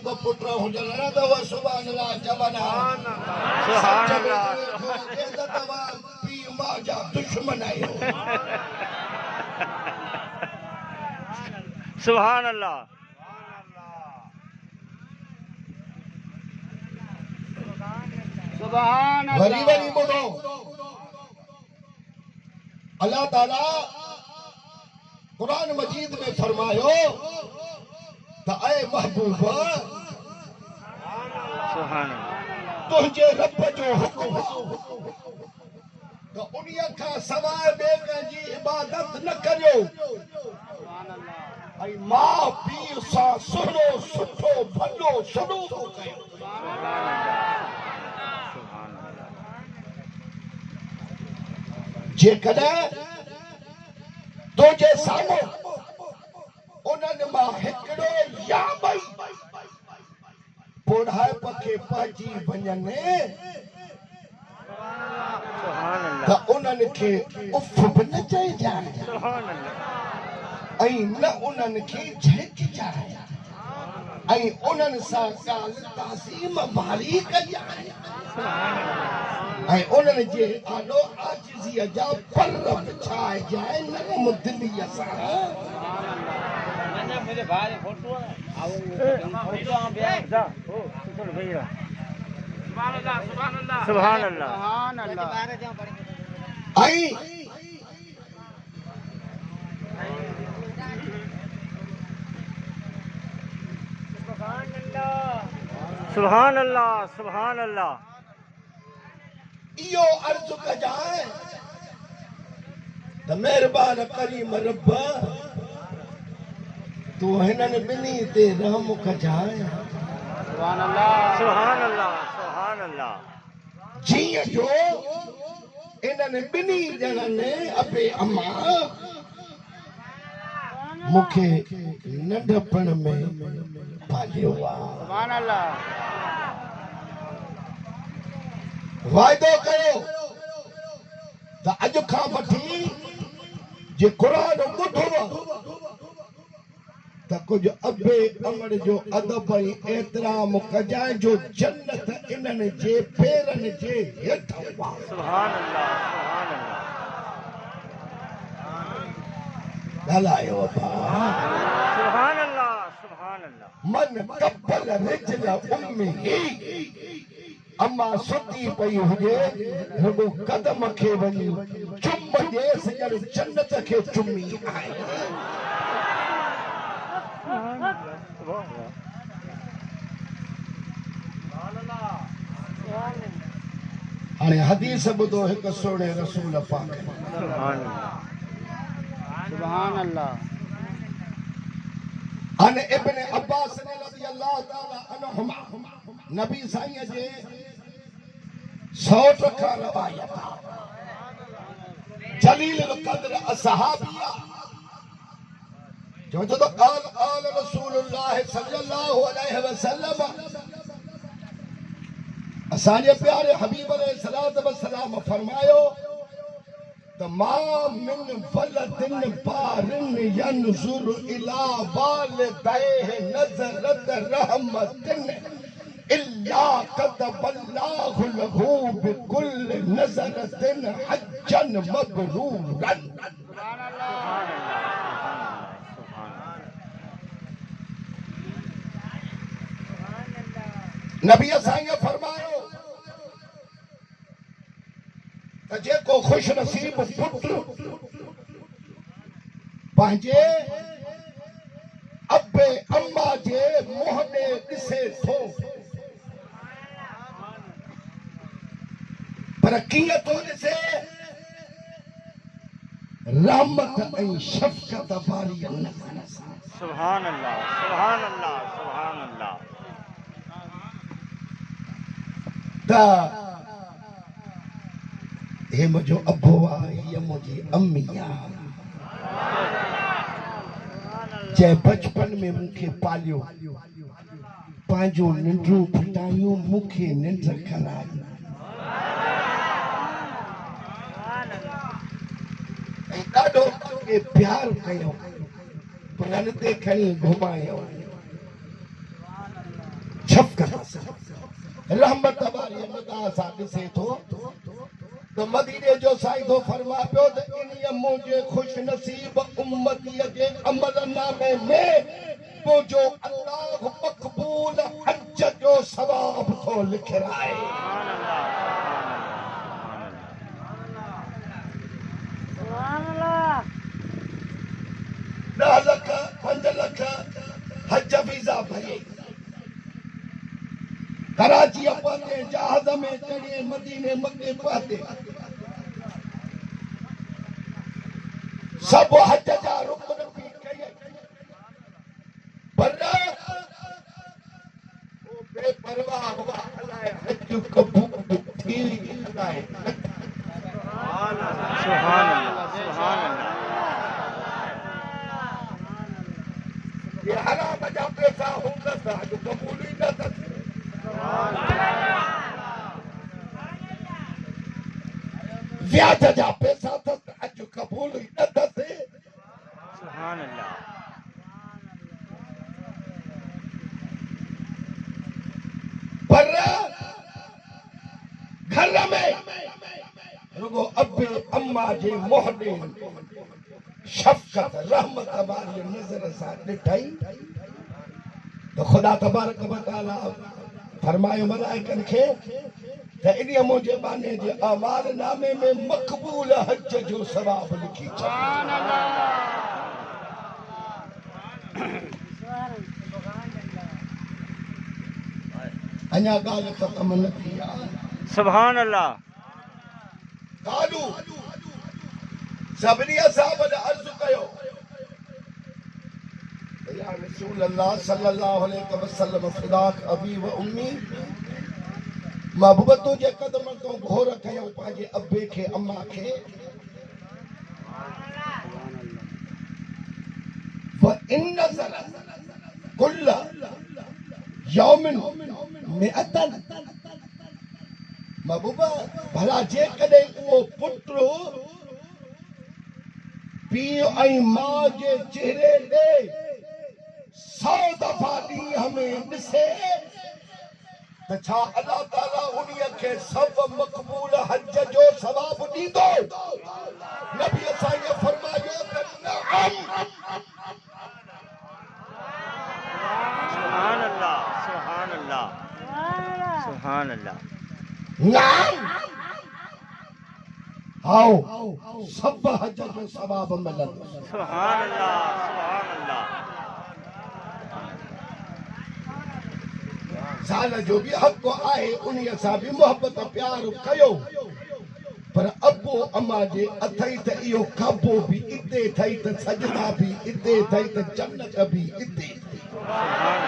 को पुत्र हुजन न दव सुभान अल्लाह जवाना सुभान अल्लाह के दवा पी माजा दुश्मन आयो सुभान अल्लाह सुभान वरी वरी बोलो अल्लाह ताला कुरान मजीद में फरमायो त ऐ महबूब सुभान तुझे रब जो हुक्म तो उन्हीअ खां सवाइ ॿिए कंहिंजी इबादत न करियो ऐं माउ पीउ सां सुहिणो सुठो भलो सलूक कयो जेकॾहिं तुंहिंजे साम्हूं उन्हनि मां हिकिड़ो या ॿई बुढ़ाइप खे पइजी वञनि त उन्हनि खे उफ बि न चइजांइ ऐं न उन्हनि खे झिड़किजांइ ऐं उन्हनि सां ॻाल्हि ताज़ीम वारी कजांइ ऐं उन्हनि जे आॾो आजिज़ीअ जा पर विछाइजांइ नरम दिलीअ सां मेरे भाई फोटो है फोटो हम ब्याह जा ओ चल भैया सुभान अल्लाह सुभान अल्लाह सुभान अल्लाह सुभान अल्लाह आई सुभान अल्लाह सुभान अल्लाह इहो अर्ज़ कजांइ त महिरबान करीम रब तू हिननि ॿिन्ही ते रहम कजांइ सुभान अल्लाह सुभान अल्लाह सुभान अल्लाह जीअं जो इन्हनि ॿिन्ही ॼणनि अबे अम्मा मूंखे नंढपण में पालियो आहे सुभान अल्लाह वाइदो कयो त अॼु खां वठी जे क़ुरान ॿुधो त कुझु अबे अमर जो अदब ऐं एतिराम कजांइ जो जन्नत इन्हनि जे पेरनि जे हेठि सुभान अल्लाह सुभान अल्लाह ॻाल्हायो सुभान अल्लाह सुभान अल्लाह मन कपल रिजल उम्मी अम्मा सुती पई हुजे रुगो कदम खे वञी चुम ॾेसि ॼण जन्नत खे चुमी आहे हाणे हदीस ॿुधो हिकु सोणे रसूल पाक सुभान अल्लाह अन इब्न अब्बास रज़ी अल्लाह ताला अन्हुमा नबी साईं जे सौट खां रवायत जलील क़द्र असहाबिया जो तो आल रसूलुल्लाह सल्लल्लाहु अलैहि वसल्लम असांजे प्यारे हबीब अलैहिस्सलातु वस्सलाम फरमायो त मा मिन वलदिन बारिन यनजुर इला वालिदैहि नज़रत रहमतिन इल्ला कतबल्लाहु लहू बिकुल्ल नज़रतिन हज्जन मबरूरन नबी असांखे फरमायो त जेको खुश नसीब पुत्र पंहिंजे अबे अम्मा जे मुंहं ॾे ॾिसे थो पर कीअं थो ॾिसे रहमत ऐं शफ़क़त वारी नज़र सां सुभान अल्लाह सुभान अल्लाह सुभान अल्लाह त हे मुंहिंजो अबो आहे हीअ मुंहिंजी अम्मी आहे जंहिं बचपन में मूंखे पालियो पंहिंजो निंडूं फिटायूं मूंखे निंड कराई ऐं ॾाढो प्यार कयो पलंग ते खणी घुमायो शफ़क़त सां रहमत वारी निगाह सां ॾिसे थो तो मदीने जो साईं थो फरमा पियो त इन्हीअ मुंहिंजे ख़ुश नसीब उम्मतीअ जे अमल नामे में मुंहिंजो अल्लाह मक़बूल हज जो सवाब थो लिखाए। 10 लख 5 लख हज वीज़ा भरे कराची पहुते जहाज में चढ़े मदीने मके पहुते सब हज जा रुकन भी कई पर वो बेपरवाह हुआ अलाए हज कबूल थी अलाए सुभान अल्लाह सुभान अल्लाह ये हराम जा पैसा हूंदा त हज कबूल ही न थिए। व्याज जा पैसा त हज कबूल ही न थिए। सुभान अल्लाह पर घर में रुगो अब्बे अम्मा जे मोहने शफ़क़त रहमत वारी नज़र सां ॾिठई तो खुदा तबारक व तआला फरमायो मलाइकनि खे त इन्हीअ मुंहिंजे बाने जे अमाल नामे में मक़बूल हज जो सवाब लिखी छॾ। अञा ॻाल्हि ख़तम न थी आहे। सुभान अल्लाह कालू सभिनी असाब ने अर्ज़ कयो या रसूल अल्लाह सल्लल्लाहु अलैहि वसल्लम फिदाक अबी व उम्मी महबूबतो जे कदम तो घोर कयो पंहिंजे अब्बे खे अम्मा खे व इन नज़र कुल यौमिन मिअतन महबूबा भला जे कॾहिं उहो पुट पीउ ऐं मां जे चेहरे ॾे 100 दफ़ा ॾींहं में ॾिसे त छा अल्लाह ताला उन्हीअ खे सभु मक़बूल हज जो सवाब ॾींदो? नबी साईं फरमायो त नअम। सुभान अल्लाह सुभान अल्लाह सुभान अल्लाह नाम आओ सब हज जो सवाब मिलंदो। सुभान अल्लाह सुभान अल्लाह साल जो भी हक़ आहे उन्हीअ सां बि मोहबत प्यार कयो पर अबो अम्मा जे अथई त इहो काबो बि इते अथई त सजदा बि इते अथई त जन्नत बि इते। सुभान